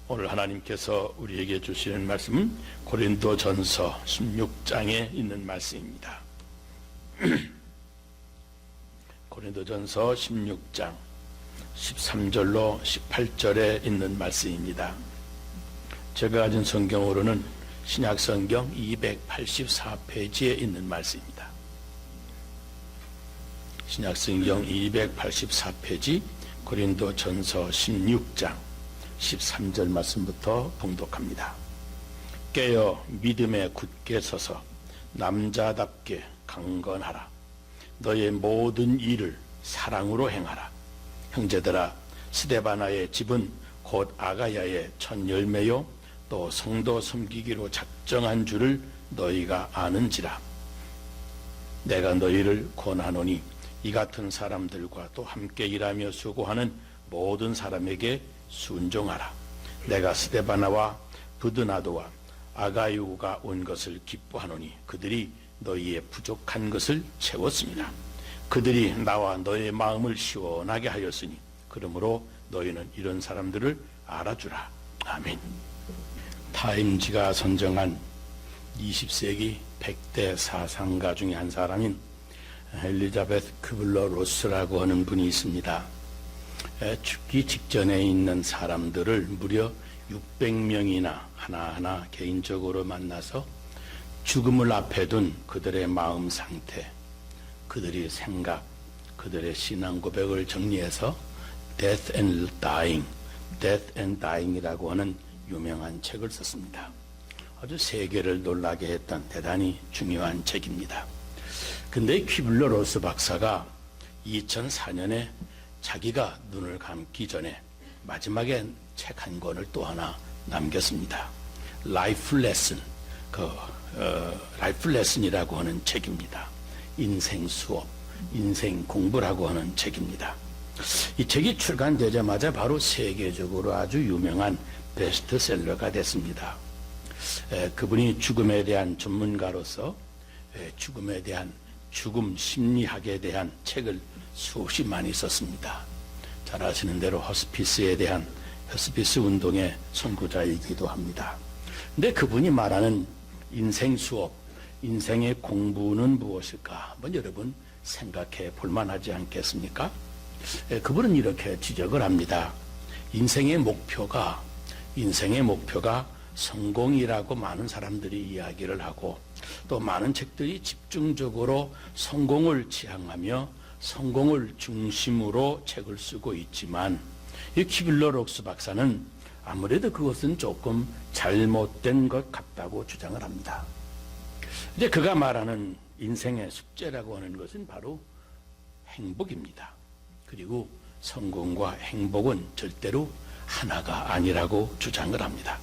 오늘 하나님께서 우리에게 주시는 말씀은 고린도전서 16장에 있는 말씀입니다. 고린도전서 16장 13절로 18절에 있는 말씀입니다. 제가 가진 성경으로는 신약성경 284페이지에 있는 말씀입니다. 신약성경 284페이지 고린도전서 16장 13절 말씀부터 봉독합니다. 깨어 믿음에 굳게 서서 남자답게 강건하라. 너의 모든 일을 사랑으로 행하라. 형제들아, 스데바나의 집은 곧 아가야의 첫 열매요 또 성도 섬기기로 작정한 줄을 너희가 아는지라. 내가 너희를 권하노니 이 같은 사람들과 또 함께 일하며 수고하는 모든 사람에게 순종하라. 내가 스데바나와 부드나도와 아가유가 온 것을 기뻐하노니 그들이 너희의 부족한 것을 채웠습니다. 그들이 나와 너의 마음을 시원하게 하였으니 그러므로 너희는 이런 사람들을 알아주라. 아멘. 타임지가 선정한 20세기 100대 사상가 중에 한 사람인 엘리자베스 kü블러 로스라고 하는 분이 있습니다. 죽기 직전에 있는 사람들을 무려 600명이나 하나하나 개인적으로 만나서 죽음을 앞에 둔 그들의 마음 상태, 그들의 생각, 그들의 신앙 고백을 정리해서 Death and Dying이라고 하는 유명한 책을 썼습니다. 아주 세계를 놀라게 했던 대단히 중요한 책입니다. 근데 kü블러 로스 박사가 2004년에 자기가 눈을 감기 전에 마지막에 책 한 권을 또 하나 남겼습니다. 라이프 레슨이라고 하는 책입니다. 인생 수업, 인생 공부라고 하는 책입니다. 이 책이 출간되자마자 바로 세계적으로 아주 유명한 베스트셀러가 됐습니다. 그분이 죽음에 대한 전문가로서 죽음에 대한 죽음 심리학에 대한 책을 수없이 많이 썼습니다. 잘 아시는 대로 호스피스에 대한 호스피스 운동의 선구자이기도 합니다. 근데 그분이 말하는 인생 수업, 인생의 공부는 무엇일까? 한번 여러분 생각해 볼 만하지 않겠습니까? 그분은 이렇게 지적을 합니다. 인생의 목표가 성공이라고 많은 사람들이 이야기를 하고 또 많은 책들이 집중적으로 성공을 지향하며 성공을 중심으로 책을 쓰고 있지만 이 kü블러 로스 박사는 아무래도 그것은 조금 잘못된 것 같다고 주장을 합니다. 이제 그가 말하는 인생의 숙제라고 하는 것은 바로 행복입니다. 그리고 성공과 행복은 절대로 하나가 아니라고 주장을 합니다.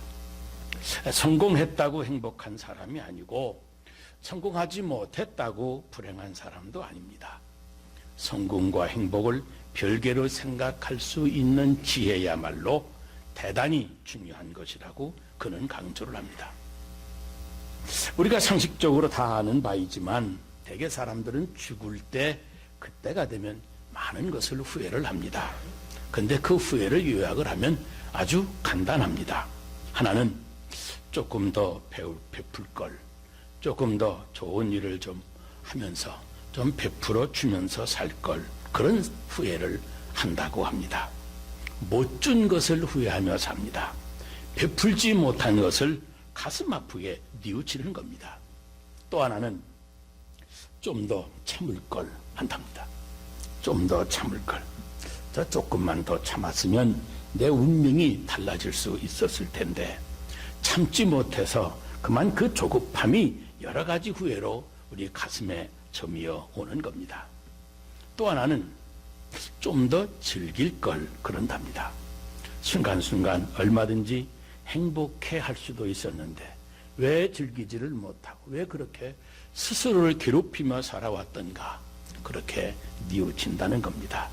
성공했다고 행복한 사람이 아니고 성공하지 못했다고 불행한 사람도 아닙니다. 성공과 행복을 별개로 생각할 수 있는 지혜야말로 대단히 중요한 것이라고 그는 강조를 합니다. 우리가 상식적으로 다 아는 바이지만 대개 사람들은 죽을 때 그때가 되면 많은 것을 후회를 합니다. 그런데 그 후회를 요약을 하면 아주 간단합니다. 하나는 조금 더 베풀 걸, 조금 더 좋은 일을 좀 하면서 좀 베풀어 주면서 살 걸, 그런 후회를 한다고 합니다. 못 준 것을 후회하며 삽니다. 베풀지 못한 것을 가슴 아프게 뉘우치는 겁니다. 또 하나는 좀 더 참을 걸 한답니다. 좀 더 참을 걸. 저 조금만 더 참았으면 내 운명이 달라질 수 있었을 텐데 참지 못해서 그만 그 조급함이 여러 가지 후회로 우리 가슴에 점이어 오는 겁니다. 또 하나는 좀 더 즐길 걸 그런답니다. 순간순간 얼마든지 행복해 할 수도 있었는데 왜 즐기지를 못하고 왜 그렇게 스스로를 괴롭히며 살아왔던가, 그렇게 뉘우친다는 겁니다.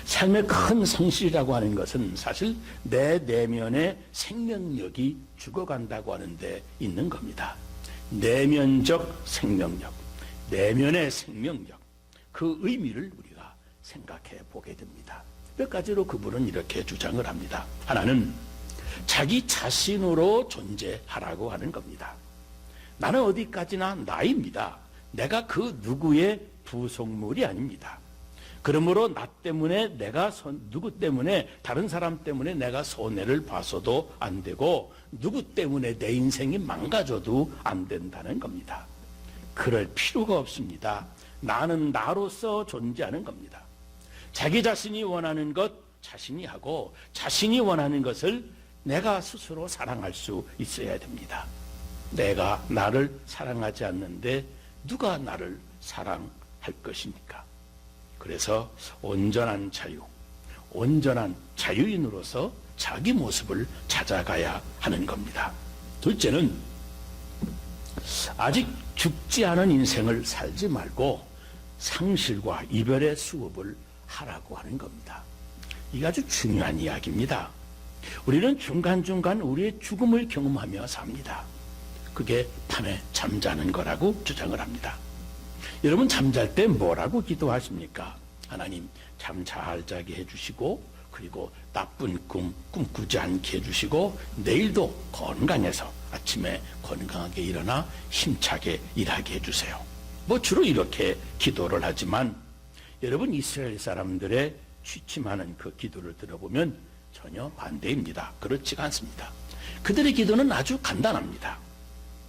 삶의 큰 성실이라고 하는 것은 사실 내 내면의 생명력이 죽어간다고 하는 데 있는 겁니다. 내면적 생명력, 내면의 생명력, 그 의미를 우리가 생각해 보게 됩니다. 몇 가지로 그분은 이렇게 주장을 합니다. 하나는 자기 자신으로 존재하라고 하는 겁니다. 나는 어디까지나 나입니다. 내가 그 누구의 부속물이 아닙니다. 그러므로 나 때문에 누구 때문에 다른 사람 때문에 내가 손해를 봐서도 안 되고 누구 때문에 내 인생이 망가져도 안 된다는 겁니다. 그럴 필요가 없습니다. 나는 나로서 존재하는 겁니다. 자기 자신이 원하는 것 자신이 하고 자신이 원하는 것을 내가 스스로 사랑할 수 있어야 됩니다. 내가 나를 사랑하지 않는데 누가 나를 사랑할 것입니까? 그래서 온전한 자유, 온전한 자유인으로서 자기 모습을 찾아가야 하는 겁니다. 둘째는 아직 죽지 않은 인생을 살지 말고 상실과 이별의 수업을 하라고 하는 겁니다. 이게 아주 중요한 이야기입니다. 우리는 중간중간 우리의 죽음을 경험하며 삽니다. 그게 밤에 잠자는 거라고 주장을 합니다. 여러분 잠잘 때 뭐라고 기도하십니까? 하나님 잠 잘 자게 해주시고 그리고 나쁜 꿈 꿈꾸지 않게 해주시고 내일도 건강해서 아침에 건강하게 일어나 힘차게 일하게 해주세요. 뭐 주로 이렇게 기도를 하지만 여러분 이스라엘 사람들의 취침하는 그 기도를 들어보면 전혀 반대입니다. 그렇지가 않습니다. 그들의 기도는 아주 간단합니다.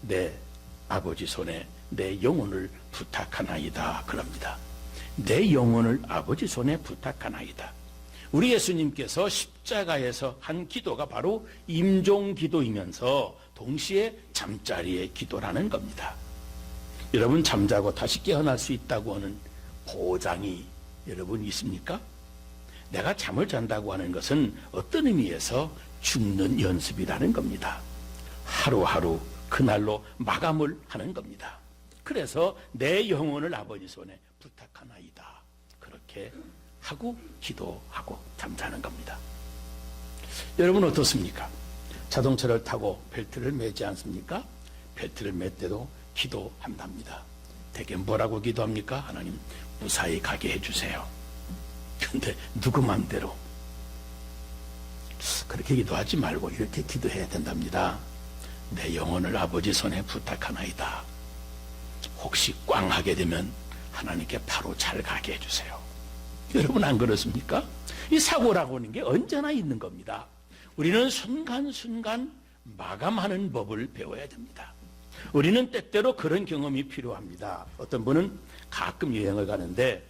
내 아버지 손에 내 영혼을 부탁하나이다 그럽니다. 내 영혼을 아버지 손에 부탁하나이다. 우리 예수님께서 십자가에서 한 기도가 바로 임종 기도이면서 동시에 잠자리의 기도라는 겁니다. 여러분 잠자고 다시 깨어날 수 있다고 하는 보장이 여러분 있습니까? 내가 잠을 잔다고 하는 것은 어떤 의미에서 죽는 연습이라는 겁니다. 하루하루 그날로 마감을 하는 겁니다. 그래서 내 영혼을 아버지 손에 부탁하나이다. 그렇게 하고 기도하고 잠자는 겁니다. 여러분 어떻습니까? 자동차를 타고 벨트를 매지 않습니까? 벨트를 맬 때도 기도한답니다. 대개 뭐라고 기도합니까? 하나님 무사히 가게 해주세요. 그런데 누구 맘대로 그렇게 기도하지 말고 이렇게 기도해야 된답니다. 내 영혼을 아버지 손에 부탁하나이다. 혹시 꽝 하게 되면 하나님께 바로 잘 가게 해주세요. 여러분 안 그렇습니까? 이 사고라고 하는 게 언제나 있는 겁니다. 우리는 순간순간 마감하는 법을 배워야 됩니다. 우리는 때때로 그런 경험이 필요합니다. 어떤 분은 가끔 여행을 가는데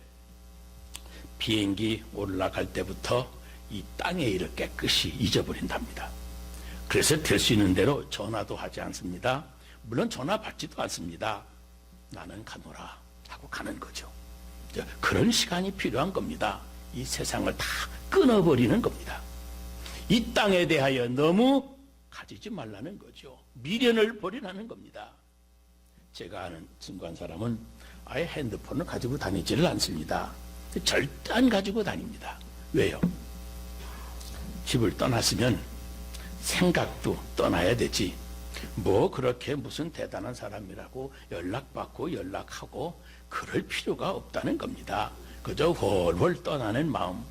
비행기 올라갈 때부터 이 땅의 일을 깨끗이 잊어버린답니다. 그래서 될 수 있는 대로 전화도 하지 않습니다. 물론 전화 받지도 않습니다. 나는 가노라 하고 가는 거죠. 그런 시간이 필요한 겁니다. 이 세상을 다 끊어버리는 겁니다. 이 땅에 대하여 너무 가지지 말라는 거죠. 미련을 버리라는 겁니다. 제가 아는 친구 한 사람은 아예 핸드폰을 가지고 다니지를 않습니다. 절대 안 가지고 다닙니다. 왜요? 집을 떠났으면 생각도 떠나야 되지. 뭐 그렇게 무슨 대단한 사람이라고 연락받고 연락하고 그럴 필요가 없다는 겁니다. 그저 훨훨 떠나는 마음.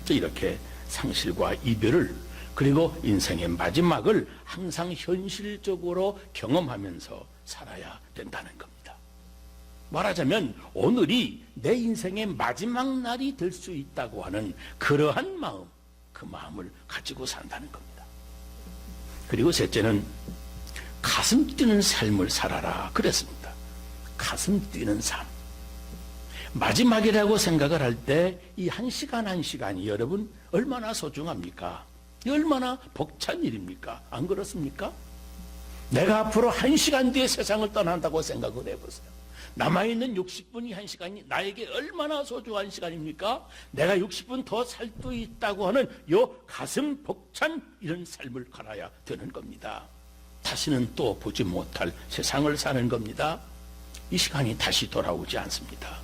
이렇게 상실과 이별을 그리고 인생의 마지막을 항상 현실적으로 경험하면서 살아야 된다는 겁니다. 말하자면 오늘이 내 인생의 마지막 날이 될 수 있다고 하는 그러한 마음, 그 마음을 가지고 산다는 겁니다. 그리고 셋째는 가슴 뛰는 삶을 살아라 그랬습니다. 가슴 뛰는 삶. 마지막이라고 생각을 할 때 이 한 시간 한 시간이 여러분 얼마나 소중합니까? 얼마나 벅찬 일입니까? 안 그렇습니까? 내가 앞으로 한 시간 뒤에 세상을 떠난다고 생각을 해보세요. 남아있는 60분이 한 시간이 나에게 얼마나 소중한 시간입니까? 내가 60분 더 살 수 있다고 하는 요 가슴 벅찬 이런 삶을 살아야 되는 겁니다. 다시는 또 보지 못할 세상을 사는 겁니다. 이 시간이 다시 돌아오지 않습니다.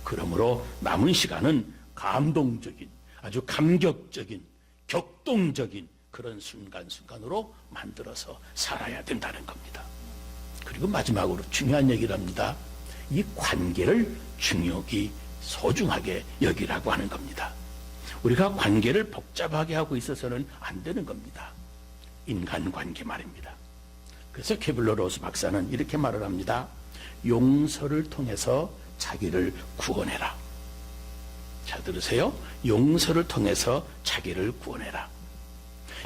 그러므로 남은 시간은 감동적인, 아주 감격적인, 격동적인 그런 순간순간으로 만들어서 살아야 된다는 겁니다. 그리고 마지막으로 중요한 얘기를 합니다. 이 관계를 중요히 소중하게 여기라고 하는 겁니다. 우리가 관계를 복잡하게 하고 있어서는 안 되는 겁니다. 인간관계 말입니다. 그래서 케블러-로스 박사는 이렇게 말을 합니다. 용서를 통해서 자기를 구원해라. 자, 들으세요. 용서를 통해서 자기를 구원해라.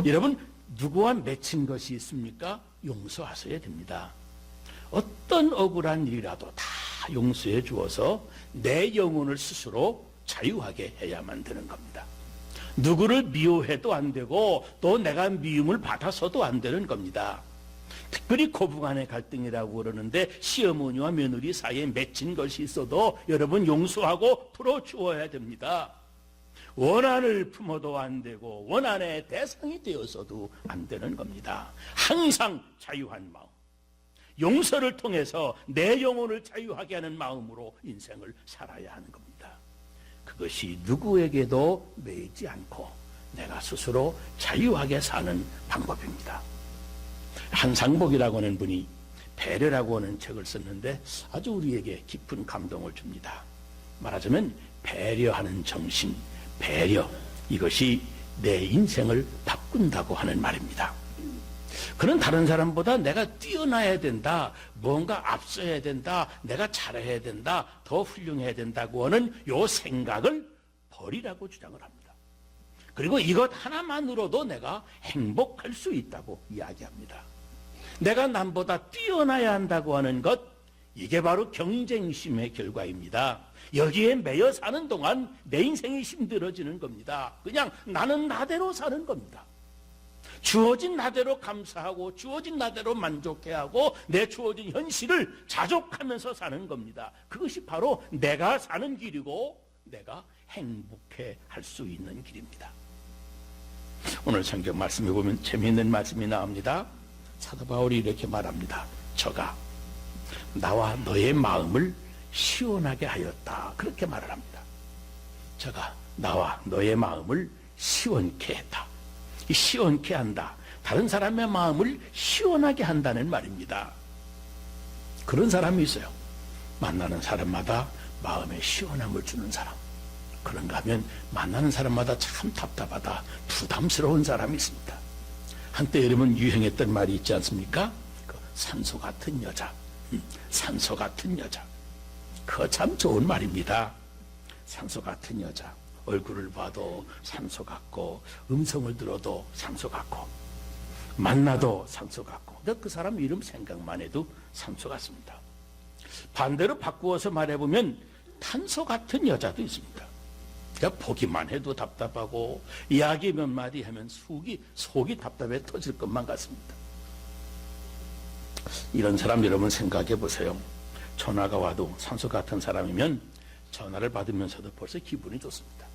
여러분, 누구와 맺힌 것이 있습니까? 용서하셔야 됩니다. 어떤 억울한 일이라도 다 용서해 주어서 내 영혼을 스스로 자유하게 해야만 되는 겁니다. 누구를 미워해도 안 되고 또 내가 미움을 받아서도 안 되는 겁니다. 특별히 고부간의 갈등이라고 그러는데 시어머니와 며느리 사이에 맺힌 것이 있어도 여러분 용서하고 풀어주어야 됩니다. 원한을 품어도 안 되고 원한의 대상이 되어서도 안 되는 겁니다. 항상 자유한 마음, 용서를 통해서 내 영혼을 자유하게 하는 마음으로 인생을 살아야 하는 겁니다. 그것이 누구에게도 매이지 않고 내가 스스로 자유하게 사는 방법입니다. 한상복이라고 하는 분이 배려라고 하는 책을 썼는데 아주 우리에게 깊은 감동을 줍니다. 말하자면 배려하는 정신, 배려, 이것이 내 인생을 바꾼다고 하는 말입니다. 그는 다른 사람보다 내가 뛰어나야 된다, 뭔가 앞서야 된다, 내가 잘해야 된다, 더 훌륭해야 된다고 하는 요 생각을 버리라고 주장을 합니다. 그리고 이것 하나만으로도 내가 행복할 수 있다고 이야기합니다. 내가 남보다 뛰어나야 한다고 하는 것, 이게 바로 경쟁심의 결과입니다. 여기에 매여 사는 동안 내 인생이 힘들어지는 겁니다. 그냥 나는 나대로 사는 겁니다. 주어진 나대로 감사하고 주어진 나대로 만족해하고 내 주어진 현실을 자족하면서 사는 겁니다. 그것이 바로 내가 사는 길이고 내가 행복해 할 수 있는 길입니다. 오늘 성경 말씀에 보면 재미있는 말씀이 나옵니다. 사도 바울이 이렇게 말합니다. 저가 나와 너의 마음을 시원하게 하였다. 그렇게 말을 합니다. 저가 나와 너의 마음을 시원케 했다. 이 시원케 한다. 다른 사람의 마음을 시원하게 한다는 말입니다. 그런 사람이 있어요. 만나는 사람마다 마음에 시원함을 주는 사람. 그런가 하면 만나는 사람마다 참 답답하다, 부담스러운 사람이 있습니다. 한때 여러분 유행했던 말이 있지 않습니까? 그 산소 같은 여자, 산소 같은 여자. 그거 참 좋은 말입니다. 산소 같은 여자. 얼굴을 봐도 산소 같고, 음성을 들어도 산소 같고, 만나도 산소 같고. 그 사람 이름 생각만 해도 산소 같습니다. 반대로 바꾸어서 말해보면 탄소 같은 여자도 있습니다. 그러니까 보기만 해도 답답하고 이야기 몇 마디 하면 속이 답답해 터질 것만 같습니다. 이런 사람 여러분 생각해 보세요. 전화가 와도 산소 같은 사람이면 전화를 받으면서도 벌써 기분이 좋습니다.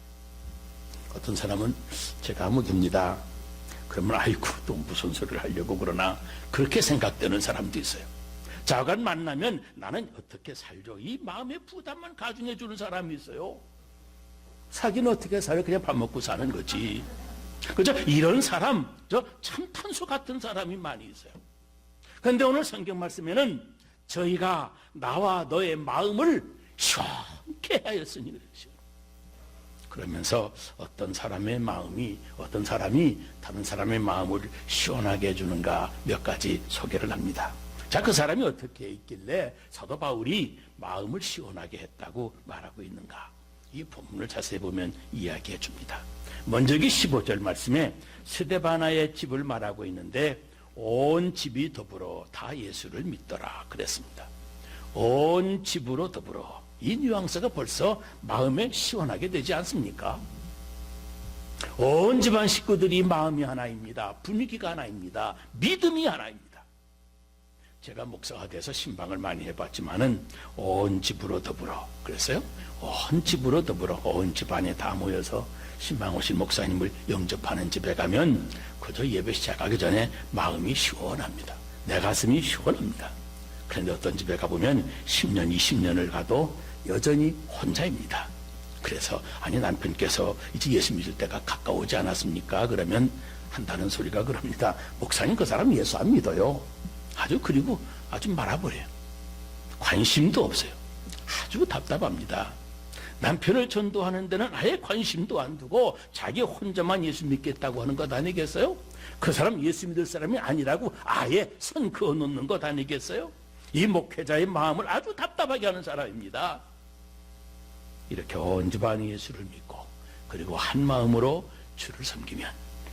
어떤 사람은 제가 무기입니다. 그러면 아이고 또 무슨 소리를 하려고 그러나 그렇게 생각되는 사람도 있어요. 자관 만나면 나는 어떻게 살죠? 이 마음의 부담만 가중해 주는 사람이 있어요. 사기는 어떻게 살아요? 그냥 밥 먹고 사는 거지. 그죠? 이런 사람, 참 탄소 같은 사람이 많이 있어요. 그런데 오늘 성경 말씀에는 저희가 나와 너의 마음을 시원케 하였으니 그러죠. 그러면서 어떤 사람의 마음이, 어떤 사람이 다른 사람의 마음을 시원하게 해주는가 몇 가지 소개를 합니다. 자, 그 사람이 어떻게 있길래 사도 바울이 마음을 시원하게 했다고 말하고 있는가? 이 본문을 자세히 보면 이야기해 줍니다. 먼저 15절 말씀에 스데바나의 집을 말하고 있는데 온 집이 더불어 다 예수를 믿더라 그랬습니다. 온 집으로 더불어. 이 뉘앙스가 벌써 마음에 시원하게 되지 않습니까? 온 집안 식구들이 마음이 하나입니다. 분위기가 하나입니다. 믿음이 하나입니다. 제가 목사가 돼서 신방을 많이 해봤지만은 온 집으로 더불어 그랬어요. 온 집으로 더불어 온 집안에 다 모여서 신방 오신 목사님을 영접하는 집에 가면 그저 예배 시작하기 전에 마음이 시원합니다. 내 가슴이 시원합니다. 그런데 어떤 집에 가보면 10년, 20년을 가도 여전히 혼자입니다. 그래서 아니 남편께서 이제 예수 믿을 때가 가까우지 않았습니까? 그러면 한다는 소리가 그럽니다. 목사님 그 사람 예수 안 믿어요. 그리고 아주 말아버려요. 관심도 없어요. 아주 답답합니다. 남편을 전도하는 데는 아예 관심도 안 두고 자기 혼자만 예수 믿겠다고 하는 것 아니겠어요? 그 사람 예수 믿을 사람이 아니라고 아예 선 그어 놓는 것 아니겠어요? 이 목회자의 마음을 아주 답답하게 하는 사람입니다. 이렇게 온 집안이 예수를 믿고 그리고 한 마음으로 주를 섬기면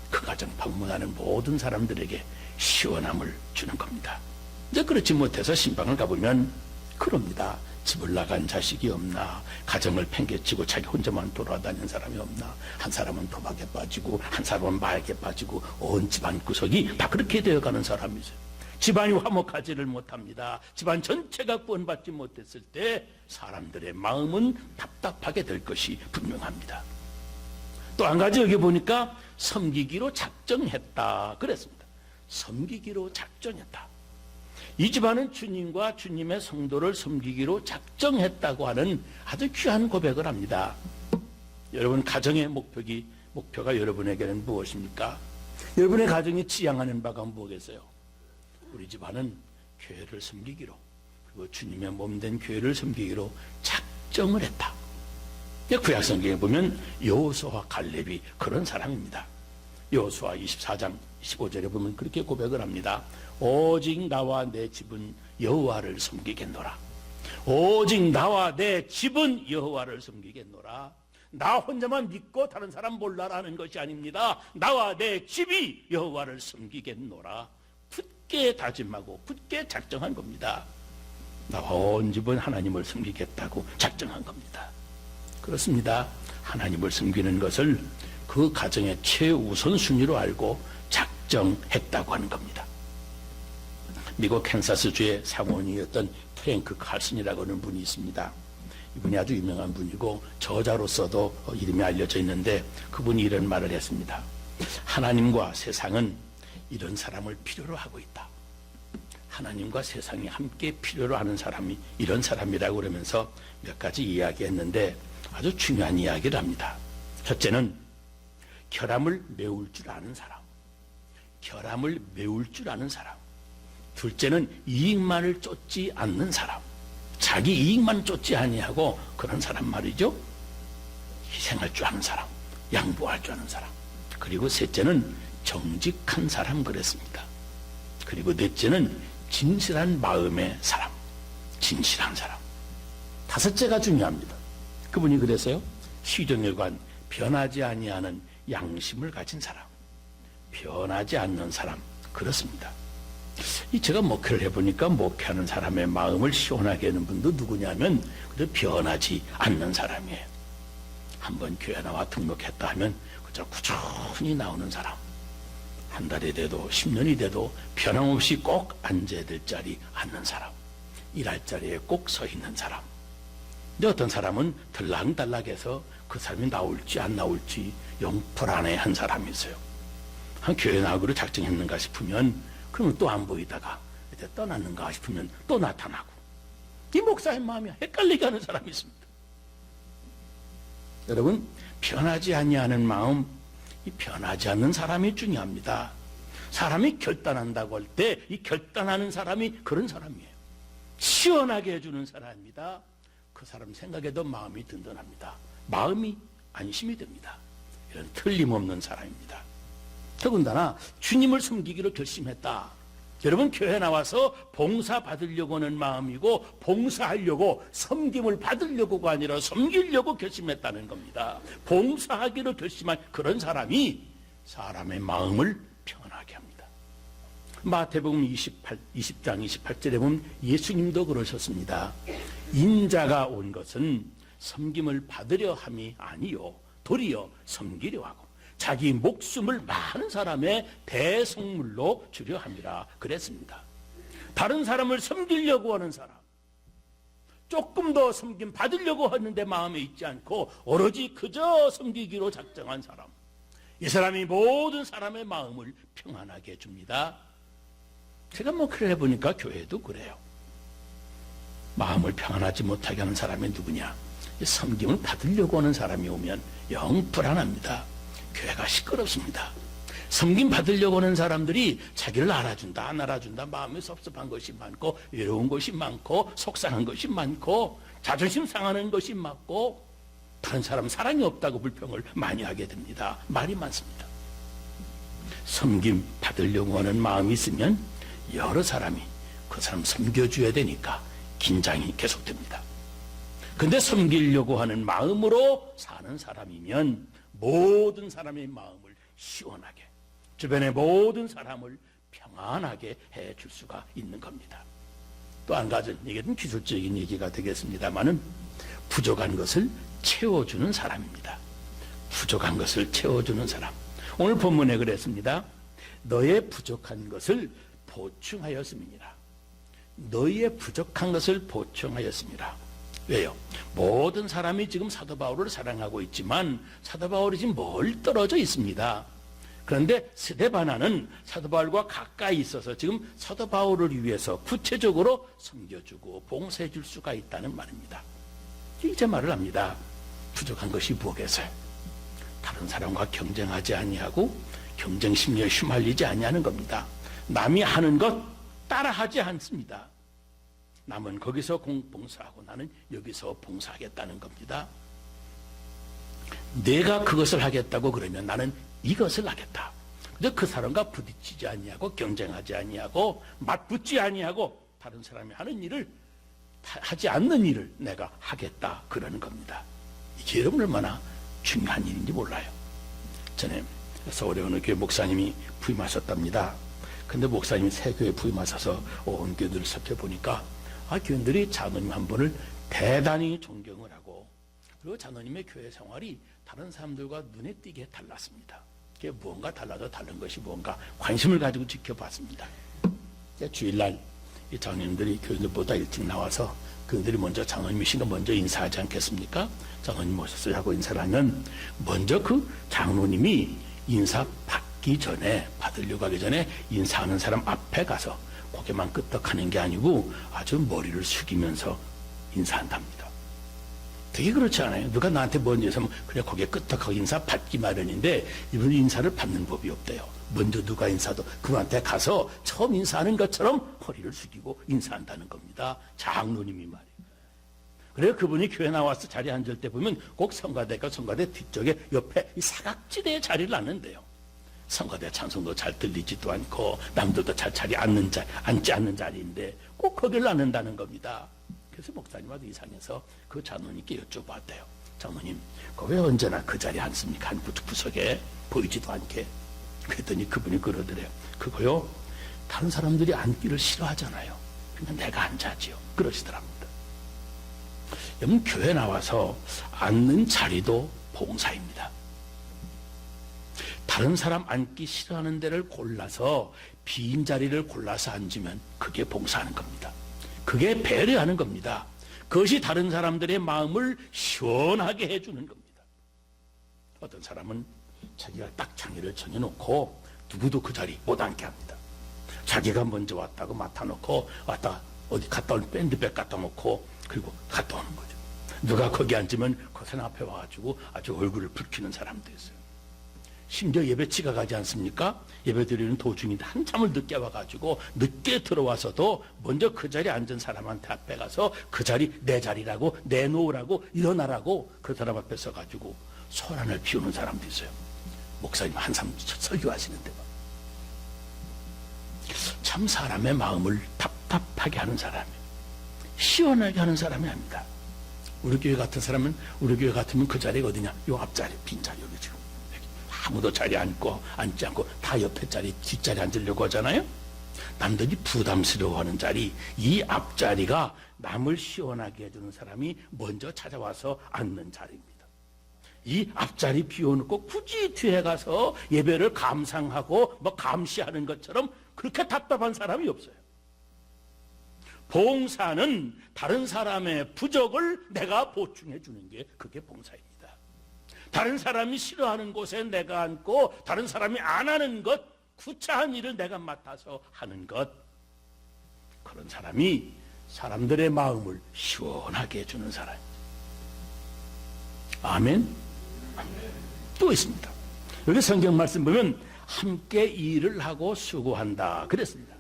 그 가정 방문하는 모든 사람들에게 시원함을 주는 겁니다. 이제 그렇지 못해서 신방을 가보면 그럽니다. 집을 나간 자식이 없나, 가정을 팽개치고 자기 혼자만 돌아다니는 사람이 없나, 한 사람은 도박에 빠지고 한 사람은 마약에 빠지고 온 집안 구석이 다 그렇게 되어가는 사람이 있어요. 집안이 화목하지를 못합니다. 집안 전체가 구원받지 못했을 때 사람들의 마음은 답답하게 될 것이 분명합니다. 또 한 가지 여기 보니까 섬기기로 작정했다 그랬습니다. 섬기기로 작정했다. 이 집안은 주님과 주님의 성도를 섬기기로 작정했다고 하는 아주 귀한 고백을 합니다. 여러분 가정의 목표가 여러분에게는 무엇입니까? 여러분의 가정이 지향하는 바가 무엇이겠어요? 우리 집안은 교회를 섬기기로 그리고 주님의 몸된 교회를 섬기기로 작정을 했다. 구약성경에 보면 여호수아와 갈렙이 그런 사람입니다. 여호수아 24장 15절에 보면 그렇게 고백을 합니다. 오직 나와 내 집은 여호와를 섬기겠노라. 오직 나와 내 집은 여호와를 섬기겠노라. 나 혼자만 믿고 다른 사람 몰라라는 것이 아닙니다. 나와 내 집이 여호와를 섬기겠노라. 굳게 다짐하고 굳게 작정한 겁니다. 나와 온 집은 하나님을 섬기겠다고 작정한 겁니다. 그렇습니다. 하나님을 섬기는 것을 그 가정의 최우선순위로 알고 작정했다고 하는 겁니다. 미국 캔사스주의 상원이었던 프랭크 칼슨이라고 하는 분이 있습니다. 이분이 아주 유명한 분이고 저자로서도 이름이 알려져 있는데 그분이 이런 말을 했습니다. 하나님과 세상은 이런 사람을 필요로 하고 있다. 하나님과 세상이 함께 필요로 하는 사람이 이런 사람이라고 그러면서 몇 가지 이야기했는데 아주 중요한 이야기를 합니다. 첫째는 결함을 메울 줄 아는 사람. 결함을 메울 줄 아는 사람. 둘째는 이익만을 쫓지 않는 사람. 자기 이익만 쫓지 아니하고 그런 사람 말이죠. 희생할 줄 아는 사람. 양보할 줄 아는 사람. 그리고 셋째는 정직한 사람 그랬습니다. 그리고 넷째는 진실한 마음의 사람. 진실한 사람. 다섯째가 중요합니다. 그분이 그래서요. 시종에 관 변하지 아니하는 양심을 가진 사람. 변하지 않는 사람. 그렇습니다. 제가 목회를 해보니까 목회하는 사람의 마음을 시원하게 하는 분도 누구냐면 그저 변하지 않는 사람이에요. 한번 교회 나와 등록했다 하면 그저 꾸준히 나오는 사람. 한 달이 돼도 10년이 돼도 변함없이 꼭 앉아야 될 자리 앉는 사람. 일할 자리에 꼭 서 있는 사람. 근데 어떤 사람은 들락달락해서 그 사람이 나올지 안 나올지 영 불안해한 사람이 있어요. 한 교회 나오기로 작정했는가 싶으면 그러면 또 안 보이다가 이제 떠났는가 싶으면 또 나타나고 이 목사의 마음이 헷갈리게 하는 사람이 있습니다. 여러분 변하지 아니하는 마음, 이 변하지 않는 사람이 중요합니다. 사람이 결단한다고 할 때 이 결단하는 사람이 그런 사람이에요. 시원하게 해주는 사람입니다. 그 사람 생각에도 마음이 든든합니다. 마음이 안심이 됩니다. 이런 틀림없는 사람입니다. 더군다나 주님을 섬기기로 결심했다. 여러분 교회 나와서 봉사 받으려고 하는 마음이고 봉사하려고 섬김을 받으려고가 아니라 섬기려고 결심했다는 겁니다. 봉사하기로 결심한 그런 사람이 사람의 마음을 평안하게 합니다. 마태복음 20장 28절에 보면 예수님도 그러셨습니다. 인자가 온 것은 섬김을 받으려 함이 아니요 도리어 섬기려 하고 자기 목숨을 많은 사람의 대성물로 주려 함이라 그랬습니다. 다른 사람을 섬기려고 하는 사람, 조금 더 섬김 받으려고 하는데 마음에 있지 않고 오로지 그저 섬기기로 작정한 사람, 이 사람이 모든 사람의 마음을 평안하게 해줍니다. 제가 목회를 해보니까 교회도 그래요. 마음을 평안하지 못하게 하는 사람이 누구냐? 섬김을 받으려고 하는 사람이 오면 영 불안합니다. 교회가 시끄럽습니다. 섬김 받으려고 하는 사람들이 자기를 알아준다 안 알아준다 마음에 섭섭한 것이 많고 외로운 것이 많고 속상한 것이 많고 자존심 상하는 것이 많고 다른 사람 사랑이 없다고 불평을 많이 하게 됩니다. 말이 많습니다. 섬김 받으려고 하는 마음이 있으면 여러 사람이 그 사람 섬겨줘야 되니까 긴장이 계속됩니다. 근데 섬기려고 하는 마음으로 사는 사람이면 모든 사람의 마음을 시원하게, 주변의 모든 사람을 평안하게 해줄 수가 있는 겁니다. 또 한 가지, 이게 좀 기술적인 얘기가 되겠습니다만은 부족한 것을 채워주는 사람입니다. 부족한 것을 채워주는 사람. 오늘 본문에 그랬습니다. 너의 부족한 것을 보충하였음이니라. 너의 부족한 것을 보충하였음이라. 왜요? 모든 사람이 지금 사도 바울을 사랑하고 있지만 사도 바울이 지금 멀리 떨어져 있습니다. 그런데 스데바나는 사도 바울과 가까이 있어서 지금 사도 바울을 위해서 구체적으로 섬겨주고 봉사해 줄 수가 있다는 말입니다. 이제 말을 합니다. 부족한 것이 무엇겠어요? 다른 사람과 경쟁하지 아니하고 경쟁 심리에 휘말리지 아니하는 겁니다. 남이 하는 것 따라하지 않습니다. 남은 거기서 봉사하고 나는 여기서 봉사하겠다는 겁니다. 내가 그것을 하겠다고 그러면 나는 이것을 하겠다. 근데 그 사람과 부딪히지 아니하고 경쟁하지 아니하고 맞붙지 아니하고 다른 사람이 하는 일을 하지 않는 일을 내가 하겠다 그러는 겁니다. 이게 여러분 얼마나 중요한 일인지 몰라요. 전에 서울에 어느 교회 목사님이 부임하셨답니다. 근데 목사님이 새 교회에 부임하셔서 온 교회들을 살펴보니까 교인들이 장로님 한 분을 대단히 존경을 하고, 그리고 장로님의 교회 생활이 다른 사람들과 눈에 띄게 달랐습니다. 그게 무언가 달라도 다른 것이 무언가 관심을 가지고 지켜봤습니다. 주일날 이 장로님들이 교인들보다 일찍 나와서 그들이 먼저 장로님이신가 먼저 인사하지 않겠습니까? 장로님 오셨어요 하고 인사를 하면 먼저 그 장로님이 인사 받기 전에, 받으려고 하기 전에 인사하는 사람 앞에 가서 고개만 끄덕하는 게 아니고 아주 머리를 숙이면서 인사한답니다. 되게 그렇지 않아요? 누가 나한테 먼저 해서 그래 고개 끄덕하고 인사 받기 마련인데 이분은 인사를 받는 법이 없대요. 먼저 누가 인사도 그분한테 가서 처음 인사하는 것처럼 허리를 숙이고 인사한다는 겁니다. 장로님이 말이에요. 그래서 그분이 교회 나와서 자리에 앉을 때 보면 꼭 성가대가 성가대 뒤쪽에 옆에 이 사각지대에 자리를 앉는데요. 성가대 찬송도 잘 들리지도 않고 남들도 잘 자리에 앉지 않는 자리인데 꼭 거기를 앉는다는 겁니다. 그래서 목사님하고 이상해서 그 장로님께 여쭤봤대요. 장로님, 왜 언제나 그 자리에 앉습니까? 한 구석에 보이지도 않게. 그랬더니 그분이 그러더래요. 그거요, 다른 사람들이 앉기를 싫어하잖아요. 그냥 내가 앉아지요. 그러시더랍니다. 여러분, 교회 나와서 앉는 자리도 봉사입니다. 다른 사람 앉기 싫어하는 데를 골라서 빈 자리를 골라서 앉으면 그게 봉사하는 겁니다. 그게 배려하는 겁니다. 그것이 다른 사람들의 마음을 시원하게 해주는 겁니다. 어떤 사람은 자기가 딱 장애를 정해놓고 누구도 그 자리 못 앉게 합니다. 자기가 먼저 왔다고 맡아놓고 왔다 어디 갔다 온 밴드백 갖다 놓고 그리고 갔다 오는 거죠. 누가 거기 앉으면 거선 앞에 와가지고 아주 얼굴을 붉히는 사람도 있어요. 심지어 예배 지각하지 않습니까? 예배 드리는 도중인데 한참을 늦게 와가지고 늦게 들어와서도 먼저 그 자리에 앉은 사람한테 앞에 가서 그 자리 내 자리라고 내놓으라고 일어나라고 그 사람 앞에 서가지고 소란을 피우는 사람도 있어요. 목사님 한참 설교하시는데 참 사람의 마음을 답답하게 하는 사람이에요. 시원하게 하는 사람이 아닙니다. 우리 교회 같은 사람은 우리 교회 같으면 그 자리가 어디냐? 요 앞자리 빈자리 여기 지금 아무도 자리에 앉지 않고 다 옆에 자리 뒷자리 앉으려고 하잖아요. 남들이 부담스러워하는 자리, 이 앞자리가 남을 시원하게 해주는 사람이 먼저 찾아와서 앉는 자리입니다. 이 앞자리 비워놓고 굳이 뒤에 가서 예배를 감상하고 감시하는 것처럼 그렇게 답답한 사람이 없어요. 봉사는 다른 사람의 부족을 내가 보충해 주는 게 그게 봉사입니다. 다른 사람이 싫어하는 곳에 내가 앉고 다른 사람이 안 하는 것, 구차한 일을 내가 맡아서 하는 것, 그런 사람이 사람들의 마음을 시원하게 해주는 사람. 아멘. 또 있습니다. 여기 성경 말씀 보면 함께 일을 하고 수고한다 그랬습니다.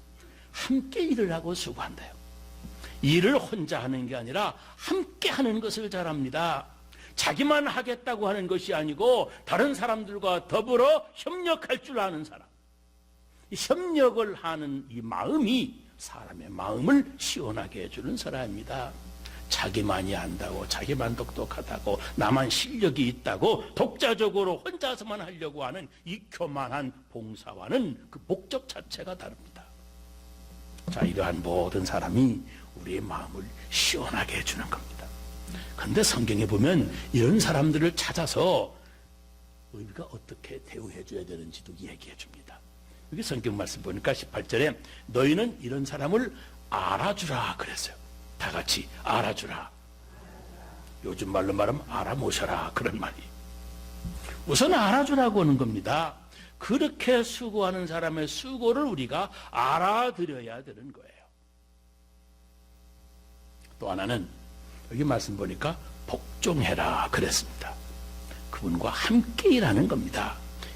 함께 일을 하고 수고한다요. 일을 혼자 하는 게 아니라 함께 하는 것을 잘합니다. 자기만 하겠다고 하는 것이 아니고 다른 사람들과 더불어 협력할 줄 아는 사람. 이 협력을 하는 이 마음이 사람의 마음을 시원하게 해주는 사람입니다. 자기만이 안다고, 자기만 똑똑하다고, 나만 실력이 있다고 독자적으로 혼자서만 하려고 하는 이 교만한 봉사와는 그 목적 자체가 다릅니다. 자, 이러한 모든 사람이 우리의 마음을 시원하게 해주는 겁니다. 그런데 성경에 보면 이런 사람들을 찾아서 우리가 어떻게 대우해 줘야 되는지도 얘기해 줍니다. 여기 성경 말씀 보니까 18절에 너희는 이런 사람을 알아주라 그랬어요. 다 같이 알아주라. 요즘 말로 말하면 알아모셔라 그런 말이. 우선 알아주라고 하는 겁니다. 그렇게 수고하는 사람의 수고를 우리가 알아들여야 되는 거예요. 또 하나는 여기 말씀 보니까 복종해라 그랬습니다. 그분과 함께 일하는 겁니다.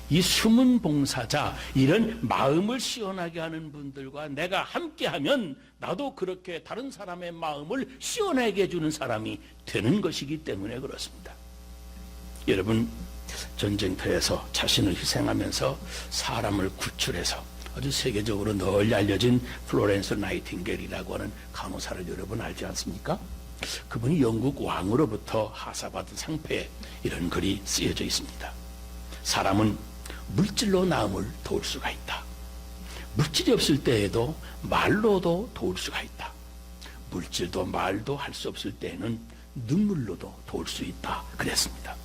이 숨은 봉사자, 이런 마음을 시원하게 하는 분들과 내가 함께하면 나도 그렇게 다른 사람의 마음을 시원하게 해주는 사람이 되는 것이기 때문에 그렇습니다. 여러분, 전쟁터에서 자신을 희생하면서 사람을 구출해서 아주 세계적으로 널리 알려진 플로렌스 나이팅게일이라고 하는 간호사를 여러분 알지 않습니까? 그분이 영국 왕으로부터 하사받은 상표에 이런 글이 쓰여져 있습니다. 사람은 물질로 남을 도울 수가 있다. 물질이 없을 때에도 말로도 도울 수가 있다. 물질도 말도 할 수 없을 때에는 눈물로도 도울 수 있다. 그랬습니다.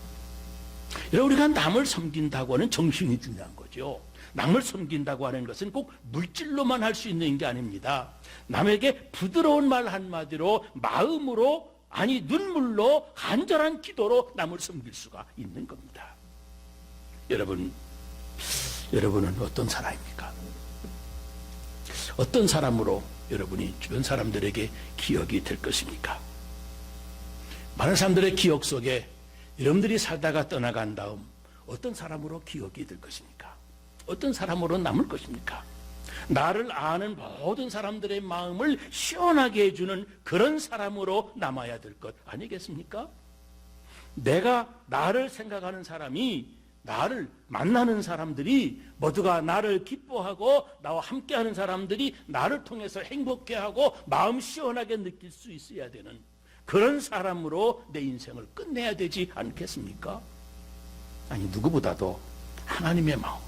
우리가 남을 섬긴다고 하는 정신이 중요한 거죠. 남을 섬긴다고 하는 것은 꼭 물질로만 할 수 있는 게 아닙니다. 남에게 부드러운 말 한마디로 마음으로, 아니 눈물로, 간절한 기도로 남을 섬길 수가 있는 겁니다. 여러분은 어떤 사람입니까? 어떤 사람으로 여러분이 주변 사람들에게 기억이 될 것입니까? 많은 사람들의 기억 속에 여러분들이 살다가 떠나간 다음 어떤 사람으로 기억이 될 것입니까? 어떤 사람으로 남을 것입니까? 나를 아는 모든 사람들의 마음을 시원하게 해주는 그런 사람으로 남아야 될 것 아니겠습니까? 내가 나를 생각하는 사람이, 나를 만나는 사람들이 모두가 나를 기뻐하고 나와 함께하는 사람들이 나를 통해서 행복해하고 마음 시원하게 느낄 수 있어야 되는 그런 사람으로 내 인생을 끝내야 되지 않겠습니까? 아니, 누구보다도 하나님의 마음,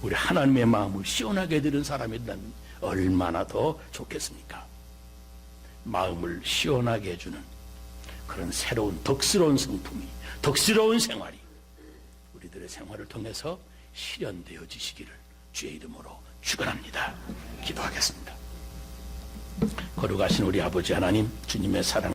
우리 하나님의 마음을 시원하게 해드리는 사람이라면 얼마나 더 좋겠습니까? 마음을 시원하게 해주는 그런 새로운 덕스러운 성품이, 덕스러운 생활이 우리들의 생활을 통해서 실현되어지시기를 주의 이름으로 축원합니다. 기도하겠습니다. 거룩하신 우리 아버지 하나님, 주님의 사랑